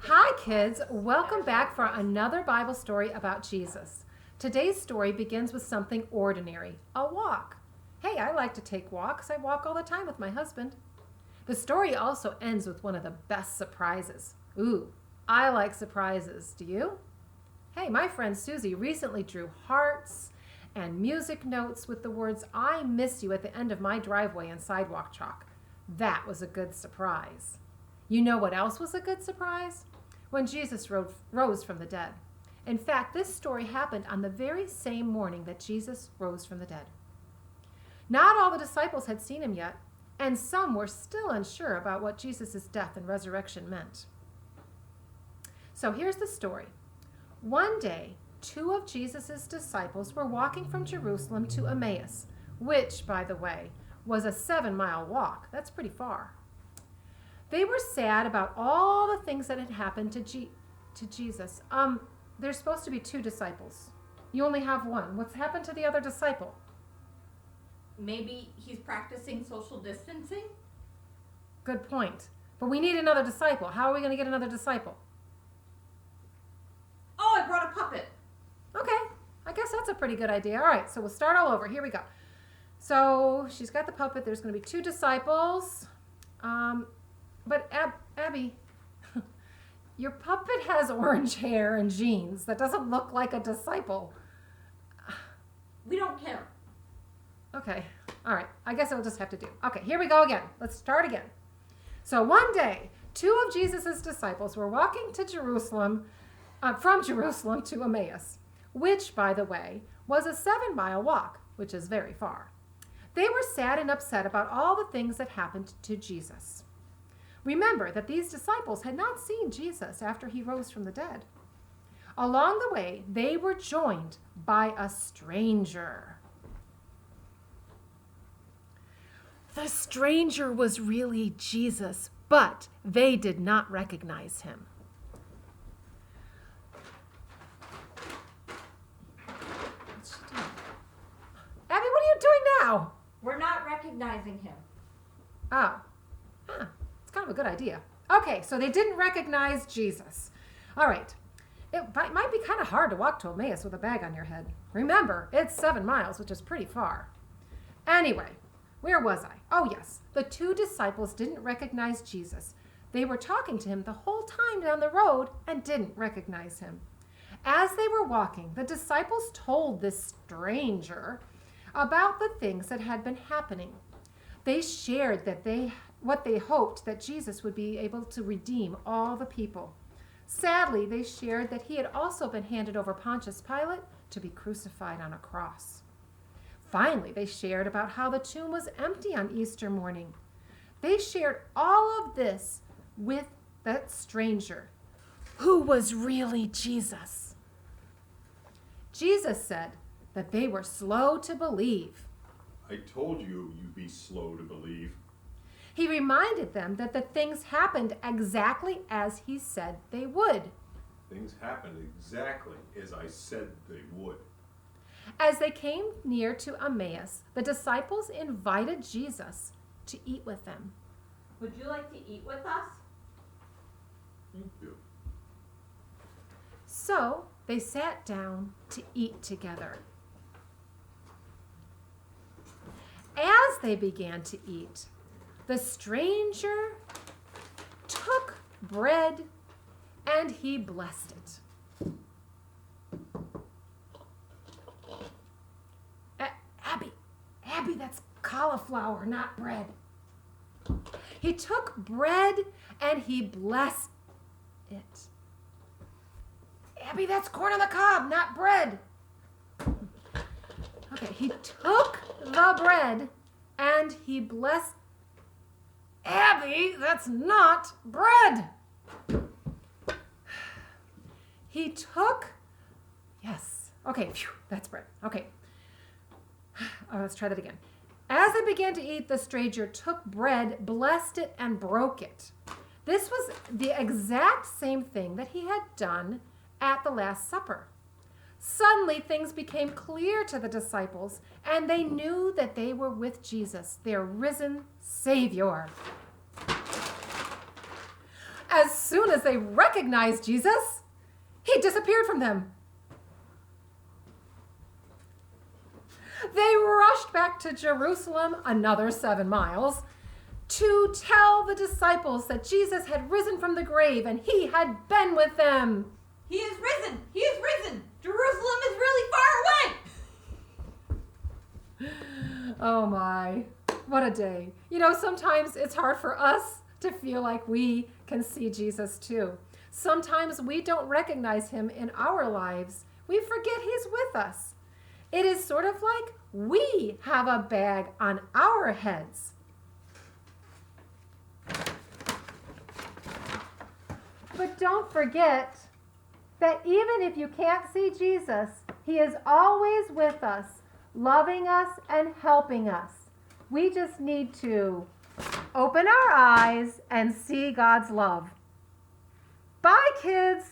Hi, kids. Welcome back for another Bible story about Jesus. Today's story begins with something ordinary, a walk. Hey, I like to take walks. I walk all the time with my husband. The story also ends with one of the best surprises. Ooh, I like surprises. Do you? Hey, my friend Susie recently drew hearts and music notes with the words, "I miss you" at the end of my driveway in sidewalk chalk. That was a good surprise. You know what else was a good surprise? When Jesus rose from the dead. In fact, this story happened on the very same morning that Jesus rose from the dead. Not all the disciples had seen him yet, and some were still unsure about what Jesus' death and resurrection meant. So here's the story. One day, two of Jesus' disciples were walking from Jerusalem to Emmaus, which, by the way, was a 7-mile walk. That's pretty far. They were sad about all the things that had happened to Jesus. There's supposed to be 2 disciples. You only have 1. What's happened to the other disciple? Maybe he's practicing social distancing? Good point. But we need another disciple. How are we going to get another disciple? Oh, I brought a puppet. Okay, I guess that's a pretty good idea. All right, so we'll start all over. Here we go. So she's got the puppet. There's going to be 2 disciples. But Abby, your puppet has orange hair and jeans. That doesn't look like a disciple. We don't care. Okay, all right. I guess I'll just have to do. Okay, here we go again. Let's start again. So one day, 2 of Jesus' disciples were walking to Jerusalem, from Jerusalem to Emmaus, which, by the way, was a 7-mile walk, which is very far. They were sad and upset about all the things that happened to Jesus. Remember that these disciples had not seen Jesus after he rose from the dead. Along the way, they were joined by a stranger. The stranger was really Jesus, but they did not recognize him. What's she doing? Abby, what are you doing now? We're not recognizing him. Oh, it's kind of a good idea. Okay, so they didn't recognize Jesus. All right. It might be kind of hard to walk to Emmaus with a bag on your head. Remember, it's 7 miles, which is pretty far. Anyway, where was I? Oh, yes. The 2 disciples didn't recognize Jesus. They were talking to him the whole time down the road and didn't recognize him. As they were walking, the disciples told this stranger about the things that had been happening. They shared what they hoped that Jesus would be able to redeem all the people. Sadly, they shared that he had also been handed over Pontius Pilate to be crucified on a cross. Finally, they shared about how the tomb was empty on Easter morning. They shared all of this with that stranger, who was really Jesus. Jesus said that they were slow to believe. I told you you'd be slow to believe. He reminded them that the things happened exactly as he said they would. Things happened exactly as I said they would. As they came near to Emmaus, the disciples invited Jesus to eat with them. Would you like to eat with us? You do. So they sat down to eat together. As they began to eat, the stranger took bread and he blessed it. Abby, that's cauliflower, not bread. He took bread and he blessed it. Abby, that's corn on the cob, not bread. Okay, he took the bread and he blessed. Abby, that's not bread. He took, yes, okay, phew, that's bread. Okay, let's try that again. As they began to eat, the stranger took bread, blessed it, and broke it. This was the exact same thing that he had done at the Last Supper. Suddenly, things became clear to the disciples, and they knew that they were with Jesus, their risen Savior. As as soon as they recognized Jesus, he disappeared from them. They rushed back to Jerusalem, another 7 miles, to tell the disciples that Jesus had risen from the grave and he had been with them. He is risen! He is risen! Jerusalem is really far away! Oh my, what a day. You know, sometimes it's hard for us to feel like we can see Jesus too. Sometimes we don't recognize him in our lives. We forget he's with us. It is sort of like we have a bag on our heads. But don't forget that even if you can't see Jesus, he is always with us, loving us and helping us. We just need to open our eyes and see God's love. Bye, kids.